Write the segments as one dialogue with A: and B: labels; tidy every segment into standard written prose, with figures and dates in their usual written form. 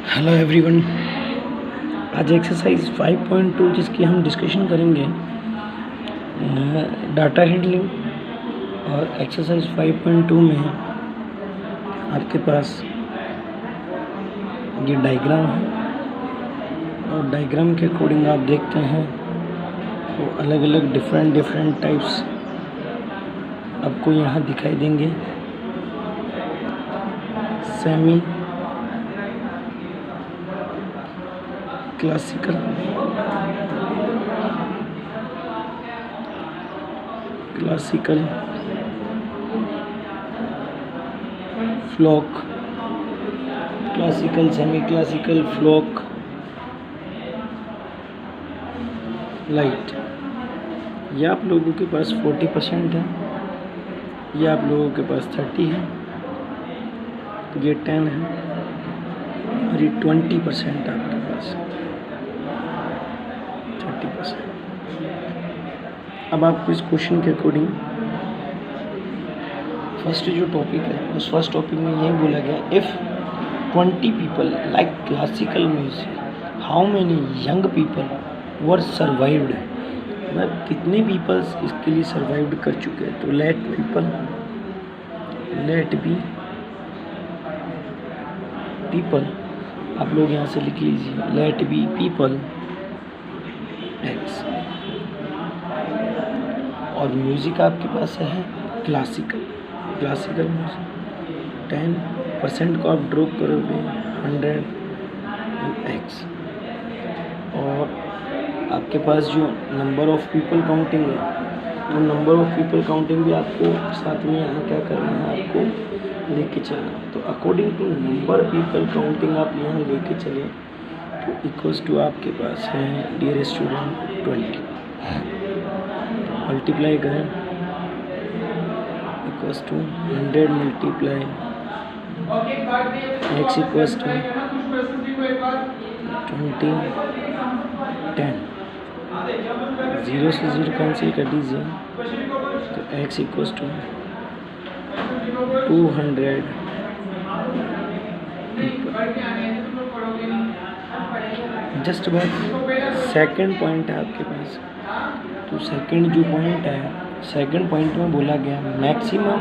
A: Hello everyone. आज exercise 5.2 जिसकी हम डिस्कशन करेंगे डाटा हैंडलिंग। और एक्सरसाइज 5.2 में आपके पास ये डायग्राम है और डायग्राम के अकॉर्डिंग आप देखते हैं तो अलग अलग डिफरेंट टाइप्स आपको यहाँ दिखाई देंगे। Semi classical, folk, classical, semi classical, folk, light. ये आप लोगों के पास 40% है, ये आप लोगों के पास 30 है, ये 10 है और ये 20% आपके पास 30%। अब आपको इस क्वेश्चन के अकॉर्डिंग फर्स्ट जो टॉपिक है उस फर्स्ट टॉपिक में यही बोला गया, if 20 people like classical music how many young people were survived. मतलब कितने पीपल्स इसके लिए सर्वाइव्ड कर चुके हैं। तो लेट बी पीपल आप लोग यहाँ से लिख लीजिए, लेट बी पीपल एक्स। और म्यूज़िक आपके पास है क्लासिकल म्यूज़िक। 10% को आप ड्रॉप करोगे 100 एक्स। और आपके पास जो नंबर ऑफ़ पीपल काउंटिंग है तो नंबर ऑफ़ पीपल काउंटिंग भी आपको साथ में यहाँ क्या करना है, आपको लेके चलना है। तो according to number people counting आप यहाँ लेके चले तो इक्वल्स टू आपके पास है डियर स्टूडेंट 20। मल्टीप्लाई करें equals to 100 multiply x equals to 20 10। 0 से 0 कैंसिल कर दीजिए तो एक्स इक्वल्स टू 200। जस्ट बात सेकंड पॉइंट है आपके पास। तो सेकंड जो पॉइंट है, सेकंड पॉइंट में बोला गया maximum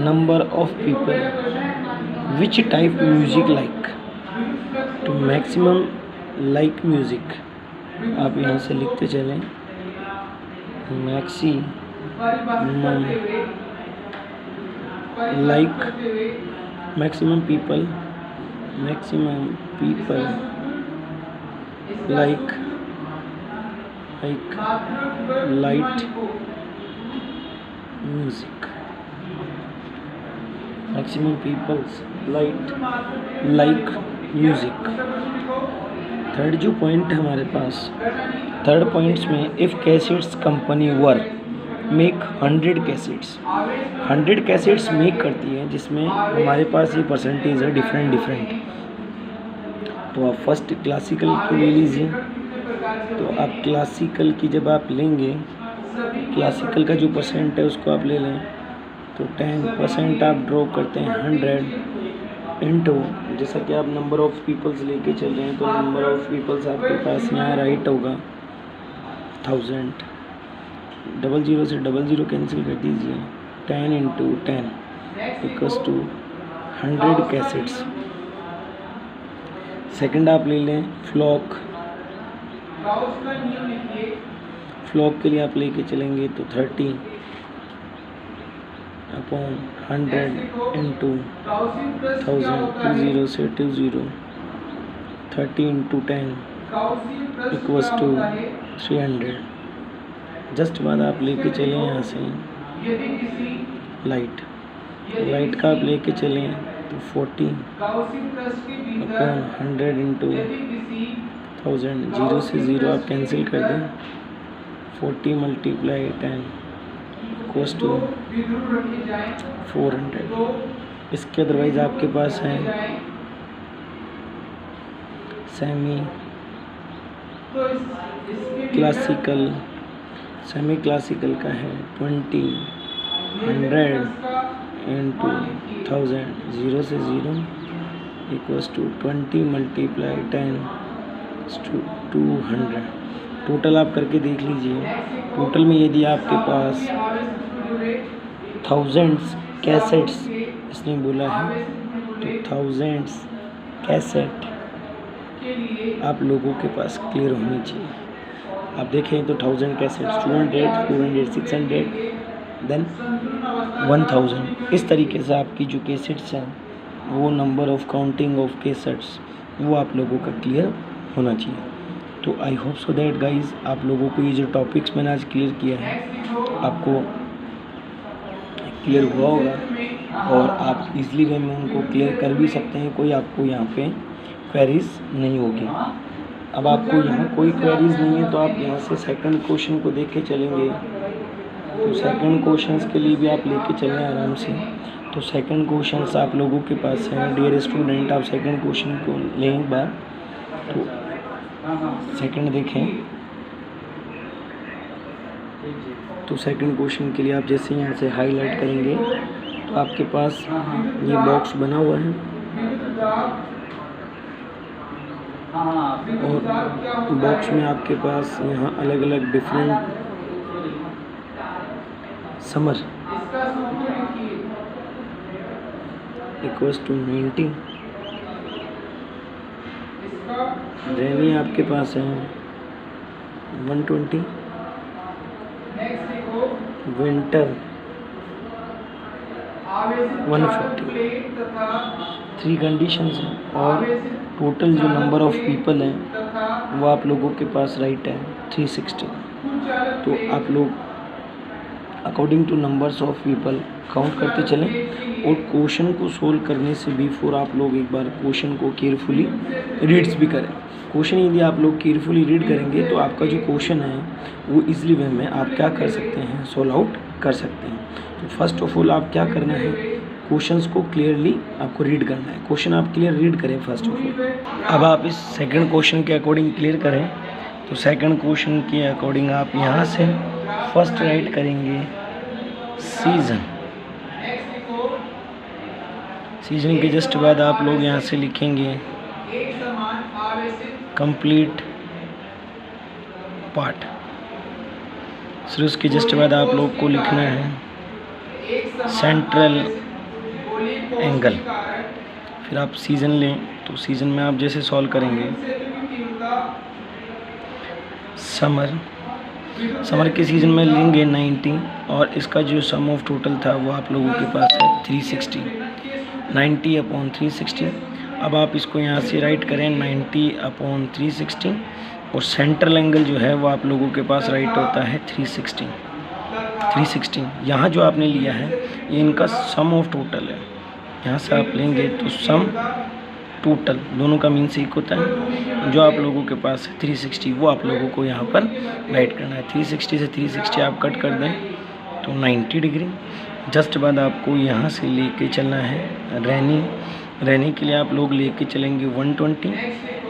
A: number of people which type music like. तो मैक्सिमम लाइक म्यूजिक आप यहाँ से लिखते चलें, maximum like, maximum people like light music. Maximum peoples like music. Third जो पॉइंट है हमारे पास, थर्ड पॉइंट्स में if cassettes company were make 100 cassettes, 100 cassettes make करती है जिसमें हमारे पास ये परसेंटेज है डिफरेंट। तो आप फर्स्ट क्लासिकल की ले लीजिए। तो आप क्लासिकल की जब आप लेंगे, क्लासिकल का जो परसेंट है उसको आप ले लें तो 10% आप ड्रॉ करते हैं 100 इंटू, जैसा कि आप नंबर ऑफ़ पीपल्स लेके चल रहे हैं तो नंबर ऑफ़ पीपल्स आपके पास यहाँ राइट होगा 1000। 00 से 00 कैंसिल कर दीजिए, 10 into 10 equals to 100 cassettes. Second आप ले लें फ्लॉक के लिए आप लेके चलेंगे तो 30 अपॉन 100 इंटू 1000, 20 से 20, 30 इंटू 10 इक्वल्स टू 300। जस्ट बाद आप लेके चलें यहाँ से लाइट का आप लेके चलें तो 40 अपॉन 100 इंटू 1000, 0 से 0 आप कैंसिल कर दें, 40 मल्टीप्लाई 10 इक्वल्स टू 400। इसके अदरवाइज आपके पास है सेमी क्लासिकल का है 20 100 इंटू 1000, 0 से 0 equals to 20 multiply 10 to 200। Total आप करके देख लीजिए। टोटल में यदि आपके पास थाउजेंड्स कैसेट्स इसने बोला है तो थाउजेंड्स कैसेट आप लोगों के पास क्लियर होनी चाहिए। आप देखें तो 1000 कैसेट्स, 200, 400, 600 देन 1000। इस तरीके से आपकी जो कैसेट्स हैं वो number of counting of cassettes वो आप लोगों का क्लियर होना चाहिए। तो I hope so that guys आप लोगों को ये जो टॉपिक्स मैंने आज क्लियर किया है आपको क्लियर हुआ होगा और आप इजीली वे में उनको क्लियर कर भी सकते हैं। कोई आपको यहाँ पे क्वेरीज नहीं होगी। अब आपको यहाँ कोई क्वेरीज नहीं है तो आप यहाँ से सेकंड क्वेश्चन को देख के चलेंगे। तो सेकंड क्वेश्चंस के लिए भी आप लेके चलें आराम से। तो सेकंड क्वेश्चंस आप लोगों के पास है। डियर स्टूडेंट, आप सेकंड क्वेश्चन को लें एक बार। तो सेकंड देखें तो सेकंड क्वेश्चन के लिए आप जैसे यहाँ से हाईलाइट करेंगे तो आपके पास ये बॉक्स बना हुआ है और बॉक्स में आपके पास यहाँ अलग अलग डिफरेंट समर इक्वल्स टू 90। रेनी आपके पास है 120, विंटर 150। 3 कंडीशंस हैं और टोटल जो नंबर ऑफ पीपल हैं वो आप लोगों के पास राइट है 360। तो आप लोग according two numbers of people count करते चलें और क्वेश्चन को सोल्व करने से बिफोर आप लोग एक बार क्वेश्चन को केयरफुली रीड्स भी करें। क्वेश्चन यदि आप लोग केयरफुली रीड करेंगे तो आपका जो क्वेश्चन है वो इजीली वे में आप क्या कर सकते हैं, सोल्व आउट कर सकते हैं। तो फर्स्ट ऑफ ऑल आप क्या करना है, क्वेश्चंस को क्लियरली आपको रीड करना है। क्वेश्चन आप क्लियर रीड करें फर्स्ट ऑफ ऑल। अब आप इस सेकंड क्वेश्चन के अकॉर्डिंग क्लियर करें। तो सेकंड क्वेश्चन के अकॉर्डिंग आप यहाँ से फर्स्ट राइट करेंगे सीजन। सीजन के जस्ट बाद आप लोग यहाँ से लिखेंगे कंप्लीट पार्ट। फिर उसके जस्ट बाद आप लोग को लिखना है सेंट्रल एंगल। फिर आप सीजन लें तो सीजन में आप जैसे सॉल्व करेंगे समर के सीज़न में लेंगे 90 और इसका जो सम ऑफ टोटल था वो आप लोगों के पास है 360, 90/360। अब आप इसको यहाँ से राइट करें 90/360 और सेंट्रल एंगल जो है वो आप लोगों के पास राइट होता है 360। यहाँ जो आपने लिया है ये इनका सम ऑफ टोटल है। यहाँ से आप लेंगे तो सम टोटल दोनों का मीन से एक होता है। जो आप लोगों के पास है 360 वो आप लोगों को यहाँ पर राइट करना है। 360 से 360 आप कट कर दें तो 90 डिग्री। जस्ट बाद आपको यहाँ से लेके चलना है रेनी के लिए आप लोग लेके चलेंगे 120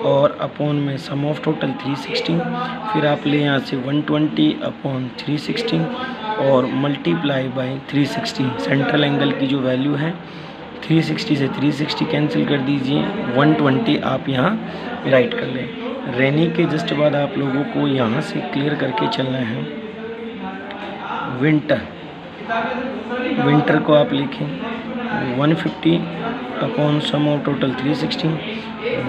A: और अपॉन में सम ऑफ टोटल 360। फिर आप ले यहाँ से 120/360 और मल्टीप्लाई बाय 360। सेंट्रल एंगल की जो वैल्यू है 360 से 360 कैंसिल कर दीजिए, 120 आप यहाँ राइट कर लें। रेनी के जस्ट बाद आप लोगों को यहाँ से क्लियर करके चलना है विंटर को आप लिखें 150 सम ऑफ टोटल 360,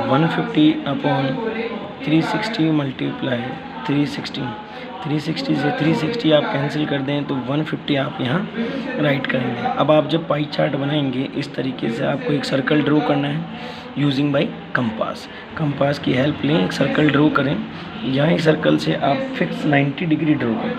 A: 150/360 मल्टीप्लाई 360 से 360 आप कैंसिल कर दें तो 150 आप यहाँ राइट करेंगे। अब आप जब पाई चार्ट बनाएंगे इस तरीके से आपको एक सर्कल ड्रॉ करना है यूजिंग बाय कंपास की हेल्प लें। एक सर्कल ड्रॉ करें, यहाँ सर्कल से आप फिक्स 90 डिग्री ड्रॉ कर दें।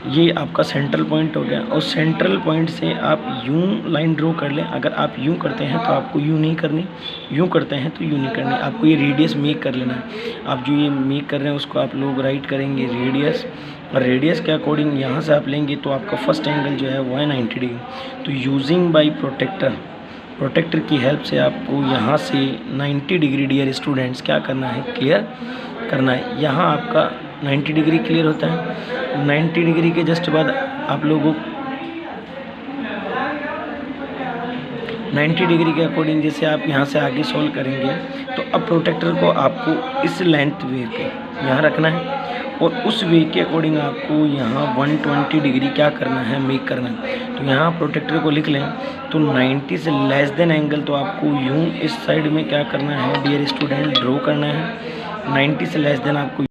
A: ये आपका सेंट्रल पॉइंट हो गया और सेंट्रल पॉइंट से आप यूं लाइन ड्रॉ कर लें। अगर आप यूं करते हैं तो आपको यूं नहीं करनी, यूं करते हैं तो यूं नहीं करनी, आपको ये रेडियस मेक कर लेना है। आप जो ये मेक कर रहे हैं उसको आप लोग राइट करेंगे रेडियस, और रेडियस के अकॉर्डिंग यहाँ से आप लेंगे तो आपका फर्स्ट एंगल जो है वो है 90 डिग्री। तो यूजिंग बाई प्रोटेक्टर की हेल्प से आपको यहाँ से 90 डिग्री डियर स्टूडेंट्स क्या करना है, क्लियर करना है। यहाँ आपका 90 डिग्री क्लियर होता है। 90 डिग्री के जस्ट बाद आप लोगों 90 डिग्री के अकॉर्डिंग जैसे आप यहाँ से आगे सोल्व करेंगे तो अब प्रोटेक्टर को आपको इस लेंथ वे पे यहाँ रखना है और उस वे के अकॉर्डिंग आपको यहाँ 120 डिग्री क्या करना है, मेक करना है। तो यहाँ प्रोटेक्टर को लिख लें तो 90 से लेस देन एंगल तो आपको यूँ इस साइड में क्या करना है डियर स्टूडेंट, ड्रॉ करना है। 90 से लेस देन आपको